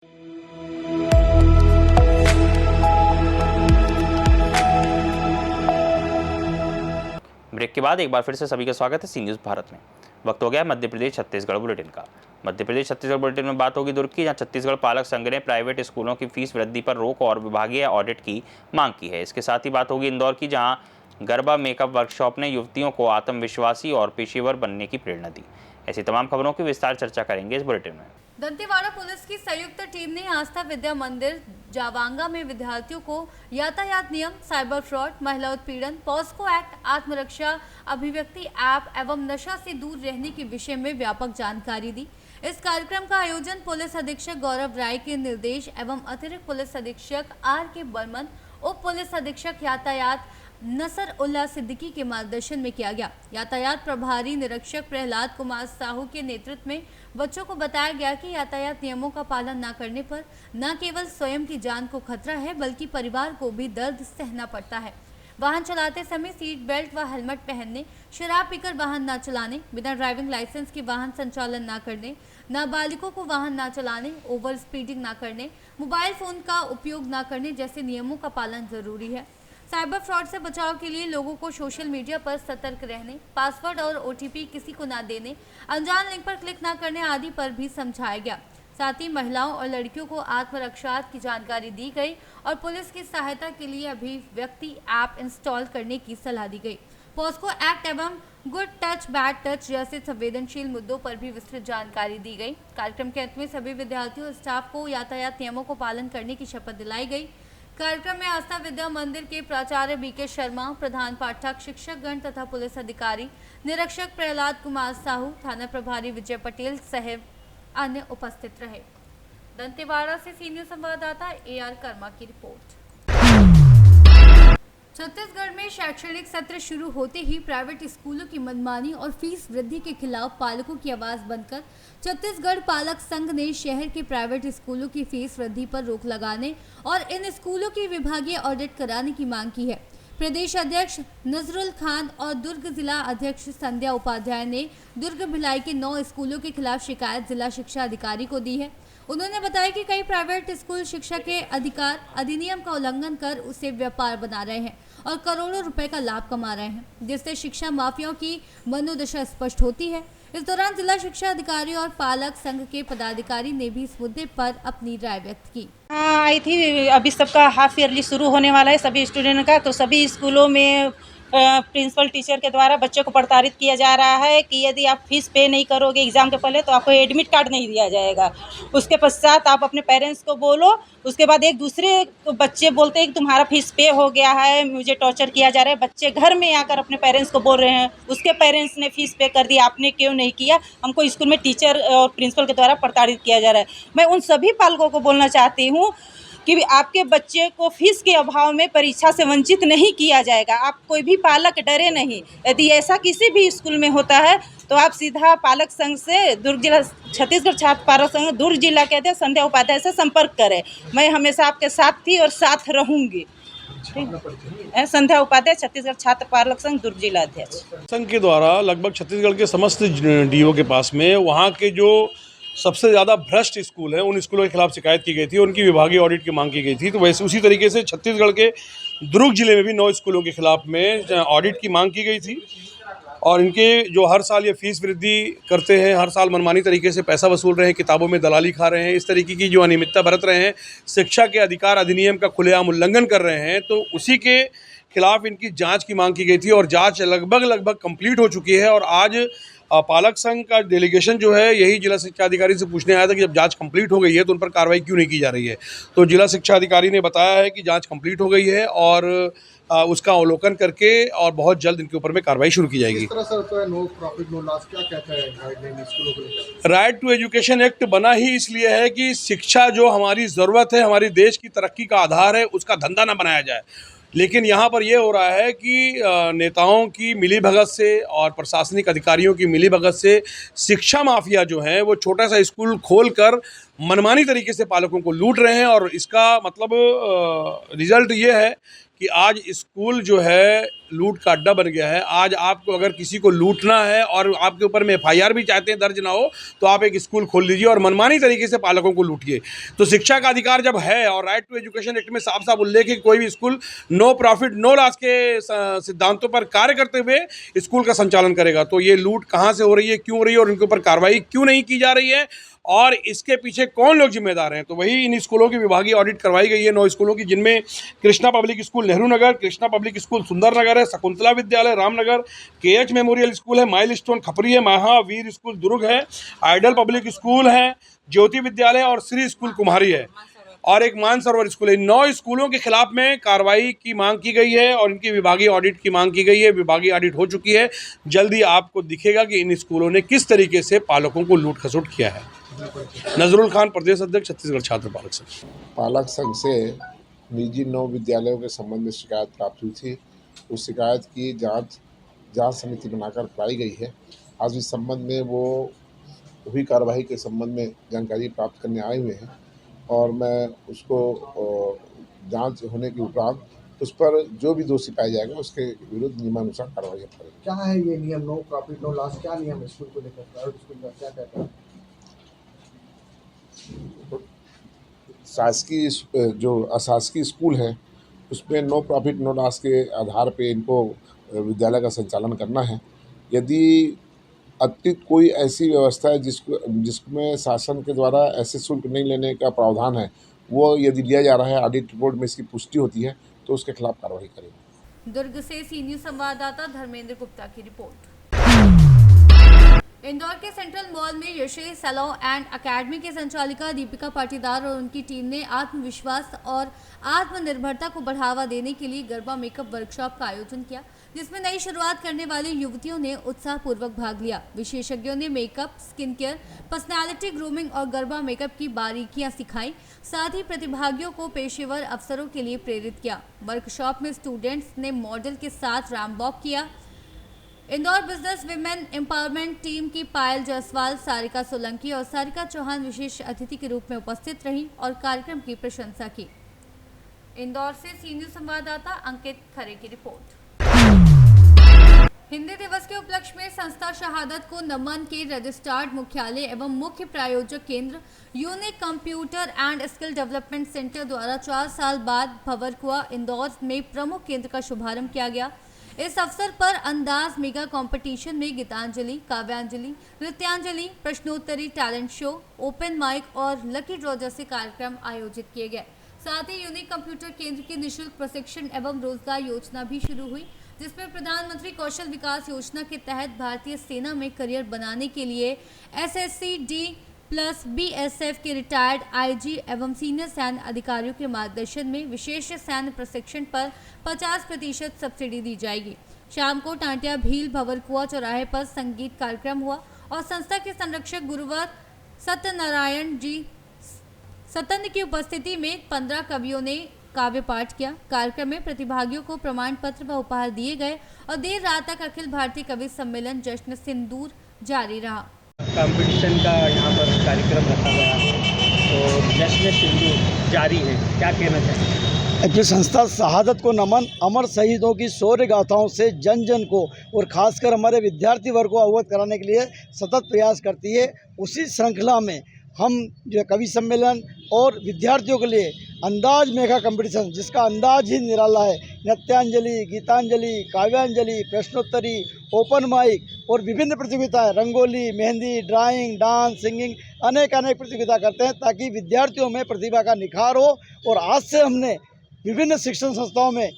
Break के बाद एक बार फिर से सभी का स्वागत है सी न्यूज़ भारत में। वक्त हो गया मध्य प्रदेश छत्तीसगढ़ बुलेटिन का। मध्य प्रदेश छत्तीसगढ़ बुलेटिन में बात होगी दुर्ग की, जहां छत्तीसगढ़ पालक संघ ने प्राइवेट स्कूलों की फीस वृद्धि पर रोक और विभागीय ऑडिट की मांग की है। इसके साथ ही बात होगी इंदौर की, जहां गरबा मेकअप वर्कशॉप ने युवतियों को आत्मविश्वासी और पेशेवर बनने की प्रेरणा दी। ऐसी तमाम खबरों की विस्तार चर्चा करेंगे इस बुलेटिन में। दंतेवाड़ा पुलिस की संयुक्त टीम ने आस्था विद्या मंदिर जावांगा में विद्यार्थियों को यातायात नियम, साइबर फ्रॉड, महिला उत्पीड़न, पॉस्को एक्ट, आत्मरक्षा अभिव्यक्ति ऐप एवं नशा से दूर रहने के विषय में व्यापक जानकारी दी। इस कार्यक्रम का आयोजन पुलिस अधीक्षक गौरव राय के निर्देश एवं अतिरिक्त पुलिस अधीक्षक R.K. बर्मन, उप पुलिस अधीक्षक यातायात नसर उल्ला सिद्दीकी के मार्गदर्शन में किया गया। यातायात प्रभारी निरीक्षक प्रहलाद कुमार साहू के नेतृत्व में बच्चों को बताया गया कि यातायात नियमों का पालन न करने पर न केवल स्वयं की जान को खतरा है, बल्कि परिवार को भी दर्द सहना पड़ता है। वाहन चलाते समय सीट बेल्ट व हेलमेट पहनने, शराब पीकर वाहन न चलाने, बिना ड्राइविंग लाइसेंस के वाहन संचालन न करने, नाबालिगों को वाहन न चलाने, ओवर स्पीडिंग न करने, मोबाइल फोन का उपयोग न करने जैसे नियमों का पालन जरूरी है। साइबर फ्रॉड से बचाव के लिए लोगों को सोशल मीडिया पर सतर्क रहने, पासवर्ड और OTP किसी को ना देने, अनजान लिंक पर क्लिक ना करने आदि पर भी समझाया गया। साथ ही महिलाओं और लड़कियों को आत्मरक्षा की जानकारी दी गई और पुलिस की सहायता के लिए अभिव्यक्ति ऐप इंस्टॉल करने की सलाह दी गई। पॉस्को एक्ट एवं गुड टच बैड टच जैसे संवेदनशील मुद्दों पर भी विस्तृत जानकारी दी गई। कार्यक्रम के अंत में सभी विद्यार्थियों और स्टाफ को यातायात नियमों को पालन करने की शपथ दिलाई गई। कार्यक्रम में आस्था विद्या मंदिर के प्राचार्य BK शर्मा, प्रधान पाठक, शिक्षकगण तथा पुलिस अधिकारी, निरीक्षक प्रहलाद कुमार साहू, थाना प्रभारी विजय पटेल सहित अन्य उपस्थित रहे। दंतेवाड़ा से सी न्यूज़ संवाददाता AR कर्मा की रिपोर्ट। छत्तीसगढ़ में शैक्षणिक सत्र शुरू होते ही प्राइवेट स्कूलों की मनमानी और फीस वृद्धि के खिलाफ पालकों की आवाज बनकर छत्तीसगढ़ पालक संघ ने शहर के प्राइवेट स्कूलों की फीस वृद्धि पर रोक लगाने और इन स्कूलों की विभागीय ऑडिट कराने की मांग की है। प्रदेश अध्यक्ष नजरुल खान और दुर्ग जिला अध्यक्ष संध्या उपाध्याय ने दुर्ग भिलाई के 9 स्कूलों के खिलाफ शिकायत जिला शिक्षा अधिकारी को दी है। उन्होंने बताया कि कई प्राइवेट स्कूल शिक्षा के अधिकार अधिनियम का उल्लंघन कर उसे व्यापार बना रहे हैं और करोड़ों रुपए का लाभ कमा रहे हैं, जिससे शिक्षा माफियाओं की मनोदशा स्पष्ट होती है। इस दौरान जिला शिक्षा अधिकारी और पालक संघ के पदाधिकारी ने भी इस मुद्दे पर अपनी राय व्यक्त की। आई थी, अभी सबका हाफ ईयरली शुरू होने वाला है सभी स्टूडेंट का, तो सभी स्कूलों में प्रिंसिपल टीचर के द्वारा बच्चों को प्रताड़ित किया जा रहा है कि यदि आप फीस पे नहीं करोगे एग्ज़ाम के पहले तो आपको एडमिट कार्ड नहीं दिया जाएगा। उसके पश्चात आप अपने पेरेंट्स को बोलो, उसके बाद एक दूसरे बच्चे बोलते हैं कि तुम्हारा फीस पे हो गया है, मुझे टॉर्चर किया जा रहा है। बच्चे घर में आकर अपने पेरेंट्स को बोल रहे हैं उसके पेरेंट्स ने फीस पे कर दिया, आपने क्यों नहीं किया, हमको स्कूल में टीचर और प्रिंसिपल के द्वारा प्रताड़ित किया जा रहा है। मैं उन सभी पालकों को बोलना चाहती हूँ कि आपके बच्चे को फीस के अभाव में परीक्षा से वंचित नहीं किया जाएगा। आप कोई भी पालक डरे नहीं। यदि ऐसा किसी भी स्कूल में होता है तो आप सीधा पालक संघ से दुर्ग जिला छत्तीसगढ़ छात्र पालक संघ दुर्ग जिला के अध्यक्ष संध्या उपाध्याय से संपर्क करें। मैं हमेशा आपके साथ थी और साथ रहूँगी। संध्या उपाध्याय, छत्तीसगढ़ छात्र पालक संघ दुर्ग जिला अध्यक्ष। संघ के द्वारा लगभग छत्तीसगढ़ के समस्त DO के पास में वहाँ के जो सबसे ज़्यादा भ्रष्ट स्कूल हैं उन स्कूलों के खिलाफ शिकायत की गई थी, उनकी विभागीय ऑडिट की मांग की गई थी। तो वैसे उसी तरीके से छत्तीसगढ़ के दुर्ग जिले में भी 9 स्कूलों के खिलाफ में ऑडिट की मांग की गई थी और इनके जो हर साल ये फीस वृद्धि करते हैं, हर साल मनमानी तरीके से पैसा वसूल रहे हैं, किताबों में दलाली खा रहे हैं, इस तरीके की जो अनियमितता बरत रहे हैं, शिक्षा के अधिकार अधिनियम का खुलेआम उल्लंघन कर रहे हैं, तो उसी के खिलाफ इनकी जांच की मांग की गई थी और जांच लगभग कंप्लीट हो चुकी है। और आज पालक संघ का डेलीगेशन जो है यही जिला शिक्षा अधिकारी से पूछने आया था कि जब जांच कंप्लीट हो गई है तो उन पर कार्रवाई क्यों नहीं की जा रही है। तो जिला शिक्षा अधिकारी ने बताया है कि जांच कंप्लीट हो गई है और उसका अवलोकन करके और बहुत जल्द इनके ऊपर में कार्रवाई शुरू की जाएगी। किस तरह से होता है नो प्रॉफिट नो लॉस, क्या कहता है गाइडलाइन स्कूलों को लेकर? राइट टू एजुकेशन एक्ट बना ही इसलिए है कि शिक्षा जो हमारी ज़रूरत है, हमारी देश की तरक्की का आधार है, उसका धंधा ना बनाया जाए। लेकिन यहाँ पर ये हो रहा है कि नेताओं की मिलीभगत से और प्रशासनिक अधिकारियों की मिलीभगत से शिक्षा माफिया जो हैं वो छोटा सा स्कूल खोलकर मनमानी तरीके से पालकों को लूट रहे हैं और इसका मतलब रिजल्ट ये है कि आज स्कूल जो है लूट का अड्डा बन गया है। आज आपको अगर किसी को लूटना है और आपके ऊपर में FIR भी चाहते हैं दर्ज ना हो, तो आप एक स्कूल खोल लीजिए और मनमानी तरीके से पालकों को लूटिए। तो शिक्षा का अधिकार जब है और राइट टू एजुकेशन एक्ट में साफ साफ उल्लेख है कि कोई भी school no profit no loss के सिद्धांतों पर कार्य करते हुए स्कूल का संचालन करेगा। तो ये लूट कहाँ से हो रही है, क्यों हो रही है और इनके ऊपर कार्रवाई क्यों नहीं की जा रही है और इसके पीछे कौन लोग जिम्मेदार हैं, तो वही इन स्कूलों की विभागीय ऑडिट करवाई गई है 9 स्कूलों की, जिनमें Krishna public school Nehru Nagar, Krishna public school सुंदर नगर है, शकुंतला विद्यालय रामनगर, KH मेमोरियल स्कूल है, माइलस्टोन खपरी है, महावीर स्कूल दुर्ग है, आइडल पब्लिक स्कूल है, ज्योति विद्यालय और श्री स्कूल कुम्हारी है और एक मानसरोवर स्कूल है। 9 स्कूलों के खिलाफ में कार्रवाई की मांग की गई है और इनकी विभागीय ऑडिट की मांग की गई है। विभागीय ऑडिट हो चुकी है। जल्दी आपको दिखेगा कि इन स्कूलों ने किस तरीके से पालकों को लूट खसोट किया है। नजरुल खान, प्रदेश अध्यक्ष, छत्तीसगढ़ छात्र पालक संघ। पालक संघ से निजी 9 विद्यालयों के संबंध में शिकायत प्राप्त हुई थी। उस शिकायत की जांच समिति बनाकर कराई गई है। आज इस संबंध में वो हुई कार्रवाई के संबंध में जानकारी प्राप्त करने आए हुए हैं और मैं उसको जांच होने के उपरांत उस पर जो भी दोषी पाया जाएगा उसके विरुद्ध नियमानुसार कार्रवाई करेंगे। क्या है ये नियम, नो प्रॉफिट नो लॉस, क्या नियम स्कूल को लेकर, प्राइवेट स्कूल का क्या कहता है? शासकीय जो अशासकीय स्कूल है उसमें नो प्रॉफिट नो लॉस के आधार पे इनको विद्यालय का संचालन करना है। यदि अतिरिक्त कोई ऐसी व्यवस्था है जिसमें शासन के द्वारा ऐसे शुल्क नहीं लेने का प्रावधान है, वो यदि लिया जा रहा है, ऑडिट रिपोर्ट में इसकी पुष्टि होती है तो उसके खिलाफ कार्रवाई करेंगे। दुर्ग से सी न्यूज संवाददाता धर्मेंद्र गुप्ता की रिपोर्ट। इंदौर के सेंट्रल मॉल में यशेष सैलून एंड एकेडमी के संचालिका दीपिका पाटीदार और उनकी टीम ने आत्मविश्वास और आत्मनिर्भरता को बढ़ावा देने के लिए गरबा मेकअप वर्कशॉप का आयोजन किया, जिसमें नई शुरुआत करने वाली युवतियों ने उत्साहपूर्वक भाग लिया। विशेषज्ञों ने makeup, skin care, personality grooming और गरबा मेकअप की बारीकियां सिखाई। साथ ही प्रतिभागियों को पेशेवर अवसरों के लिए प्रेरित किया। वर्कशॉप में स्टूडेंट्स ने मॉडल के साथ रैंप वॉक किया। Indore business women empowerment team की पायल जायसवाल, सारिका सोलंकी और सारिका चौहान विशेष अतिथि के रूप में उपस्थित रहीं और कार्यक्रम की प्रशंसा की। इंदौर से सी न्यूज संवाददाता अंकित खरे की रिपोर्ट। हिंदी दिवस के उपलक्ष्य में संस्था शहादत को नमन के रजिस्ट्रार्ड मुख्यालय एवं मुख्य प्रायोजक केंद्र unique computer and skill development centre द्वारा 4 साल बाद भंवरकुआ इंदौर में प्रमुख केंद्र का शुभारंभ किया गया। इस अवसर पर अंदाज मेगा कंपटीशन में गीतांजलि, काव्यांजलि, नृत्यांजलि, प्रश्नोत्तरी, टैलेंट शो, ओपन माइक और लकी ड्रॉ जैसे कार्यक्रम आयोजित किए गए। साथ ही यूनिक कंप्यूटर केंद्र की निःशुल्क प्रशिक्षण एवं रोजगार योजना भी शुरू हुई, जिसमें प्रधानमंत्री कौशल विकास योजना के तहत भारतीय सेना में करियर बनाने के लिए SSC D+ BSF के रिटायर्ड IG एवं सीनियर सैन्य अधिकारियों के मार्गदर्शन में विशेष सैन्य प्रशिक्षण पर 50% सब्सिडी दी जाएगी। शाम को टांटिया भील भंवरकुआ चौराहे पर संगीत कार्यक्रम हुआ और संस्था के संरक्षक गुरुवर सत्यनारायण जी सतन की उपस्थिति में 15 कवियों ने काव्य पाठ किया। कार्यक्रम में प्रतिभागियों को प्रमाण पत्र व उपहार दिए गए और देर रात तक अखिल भारतीय कवि सम्मेलन जश्न सिंदूर जारी रहा। कंपटीशन का यहाँ पर कार्यक्रम रखा गया और जश्न सिंदूर जारी है, क्या कहना चाहेंगे? एक्चुअली संस्था शहादत को नमन अमर शहीदों की शौर्य गाथाओं से जन जन को और खासकर हमारे विद्यार्थी वर्ग को अवगत कराने के लिए सतत प्रयास करती है। उसी श्रृंखला में हम जो कवि सम्मेलन और विद्यार्थियों के लिए अंदाज मेगा कंपटीशन, जिसका अंदाज ही निराला है, नृत्यांजलि, गीतांजलि, काव्यांजलि, प्रश्नोत्तरी, ओपन माइक और विभिन्न प्रतियोगिताएं, rangoli, mehndi, drawing, dance, singing, अनेक प्रतियोगिता करते हैं ताकि विद्यार्थियों में प्रतिभा का निखार हो। और आज से हमने विभिन्न शिक्षण संस्थाओं में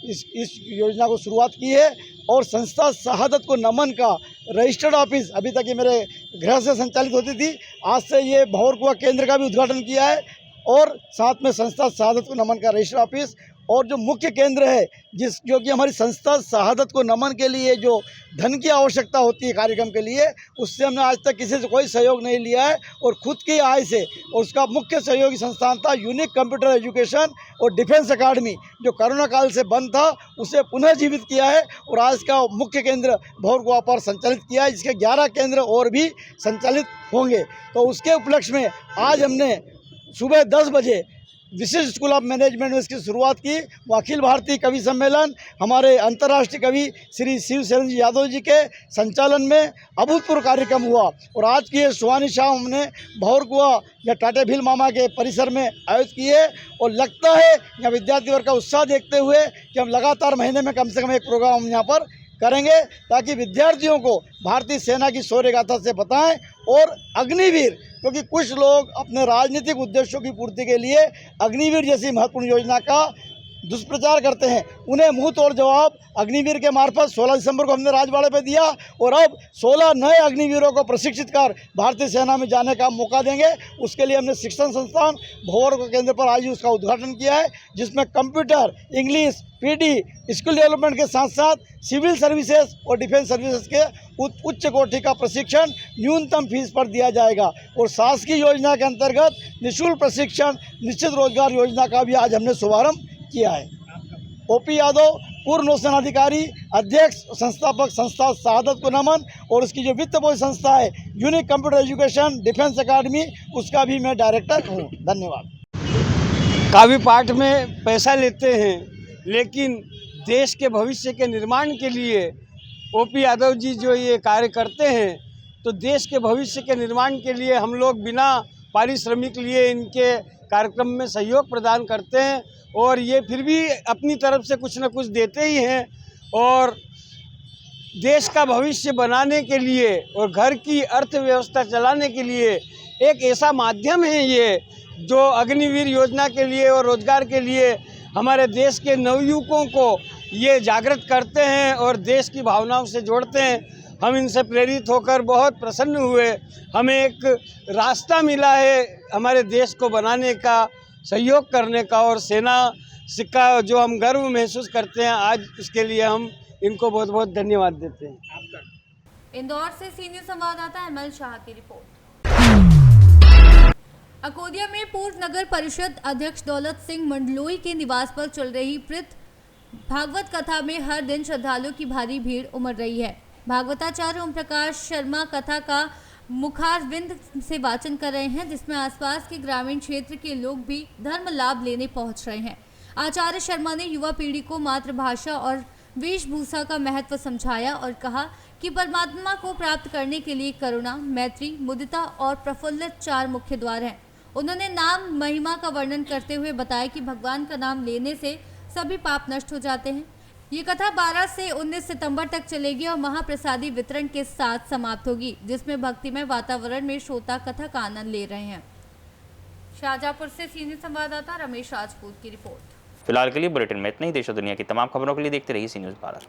इस योजना को शुरुआत की है और संस्था शहादत को नमन का रजिस्टर्ड ऑफिस अभी तक ये मेरे गृह से संचालित होती थी, आज से ये भंवरकुआ केंद्र का भी उद्घाटन किया है और साथ में संस्था शहादत को नमन का रजिस्टर्ड ऑफिस और जो मुख्य केंद्र है जो कि हमारी संस्था शहादत को नमन के लिए जो धन की आवश्यकता होती है कार्यक्रम के लिए, उससे हमने आज तक किसी से कोई सहयोग नहीं लिया है और खुद की आय से, और उसका मुख्य सहयोगी संस्थान था यूनिक कंप्यूटर एजुकेशन और डिफेंस अकादमी जो कोरोना काल से बंद था, उसे पुनः जीवित किया है और आज का मुख्य केंद्र भंवरकुआ पर संचालित किया है, जिसके 11 केंद्र और भी संचालित होंगे। तो उसके उपलक्ष्य में आज हमने सुबह 10 बजे विशिष्ट स्कूल ऑफ मैनेजमेंट में इसकी शुरुआत की। वो अखिल भारतीय कवि सम्मेलन हमारे अंतर्राष्ट्रीय कवि श्री शिव शरण जी यादव जी के संचालन में अभूतपूर्व कार्यक्रम हुआ। और आज की ये सुहानी शाम हमने भौरकुआ या टाटे भील मामा के परिसर में आयोजित की है। और लगता है यहाँ विद्यार्थी वर्ग का उत्साह देखते हुए कि हम लगातार महीने में कम से कम एक प्रोग्राम हम यहाँ पर करेंगे, ताकि विद्यार्थियों को भारतीय सेना की शौर्य गाथा से बताएं। और अग्निवीर, क्योंकि कुछ लोग अपने राजनीतिक उद्देश्यों की पूर्ति के लिए अग्निवीर जैसी महत्वपूर्ण योजना का दुष्प्रचार करते हैं, उन्हें मुंह तोड़ जवाब अग्निवीर के मार्फत 16 दिसंबर को हमने राजवाड़े पे दिया। और अब 16 नए अग्निवीरों को प्रशिक्षित कर भारतीय सेना में जाने का मौका देंगे। उसके लिए हमने शिक्षण संस्थान भौरकुआ केंद्र पर आज ही उसका उद्घाटन किया है, जिसमें computer, English, PD, skill development के साथ साथ सिविल सर्विसेज और डिफेंस सर्विसेज के उच्च कोटि का प्रशिक्षण न्यूनतम फीस पर दिया जाएगा। और शासकीय योजना के अंतर्गत निःशुल्क प्रशिक्षण निश्चित रोजगार योजना का भी आज हमने शुभारंभ किया है। ओपी यादव, पूर्व नौसेना अधिकारी, अध्यक्ष संस्थापक संस्था शहादत को नमन। और उसकी जो वित्त पोषित संस्था है यूनिक कंप्यूटर एजुकेशन डिफेंस अकादमी, उसका भी मैं डायरेक्टर हूँ। धन्यवाद। काव्य पाठ में पैसा लेते हैं, लेकिन देश के भविष्य के निर्माण के लिए ओपी यादव जी जो ये कार्य करते हैं, तो देश के भविष्य के निर्माण के लिए हम लोग बिना पारिश्रमिक लिए इनके कार्यक्रम में सहयोग प्रदान करते हैं। और ये फिर भी अपनी तरफ से कुछ न कुछ देते ही हैं। और देश का भविष्य बनाने के लिए और घर की अर्थव्यवस्था चलाने के लिए एक ऐसा माध्यम है ये, जो अग्निवीर योजना के लिए और रोजगार के लिए हमारे देश के नवयुवकों को ये जागृत करते हैं और देश की भावनाओं से जोड़ते हैं। हम इनसे प्रेरित होकर बहुत प्रसन्न हुए। हमें एक रास्ता मिला है हमारे देश को बनाने का, सहयोग करने का, और सेना का जो हम गर्व महसूस करते हैं आज, उसके लिए हम इनको बहुत बहुत धन्यवाद देते हैं। इंदौर से सीनियर संवाददाता एमएल शाह की रिपोर्ट। अकोदिया में पूर्व नगर परिषद अध्यक्ष दौलत सिंह मंडलोई के निवास पर चल रही प्रीत भागवत कथा में हर दिन श्रद्धालुओं की भारी भीड़ उमड़ रही है। भागवताचार्य ओम प्रकाश शर्मा कथा का मुखारविंद से वाचन कर रहे हैं, जिसमें आसपास के ग्रामीण क्षेत्र के लोग भी धर्म लाभ लेने पहुंच रहे हैं। आचार्य शर्मा ने युवा पीढ़ी को मातृभाषा और वेशभूषा का महत्व समझाया और कहा कि परमात्मा को प्राप्त करने के लिए करुणा, मैत्री, मुदिता और प्रफुल्लित 4 मुख्य द्वार हैं। उन्होंने नाम महिमा का वर्णन करते हुए बताया कि भगवान का नाम लेने से सभी पाप नष्ट हो जाते हैं। ये कथा 12 से 19 सितंबर तक चलेगी और महाप्रसादी वितरण के साथ समाप्त होगी, जिसमें भक्तिमय वातावरण में श्रोता कथा का आनंद ले रहे हैं। शाहजहांपुर से सीनियर संवाददाता रमेश राजपूत की रिपोर्ट। फिलहाल के लिए बुलेटिन में इतना ही। देश और दुनिया की तमाम खबरों के लिए देखते रहिए सी न्यूज़ भारत।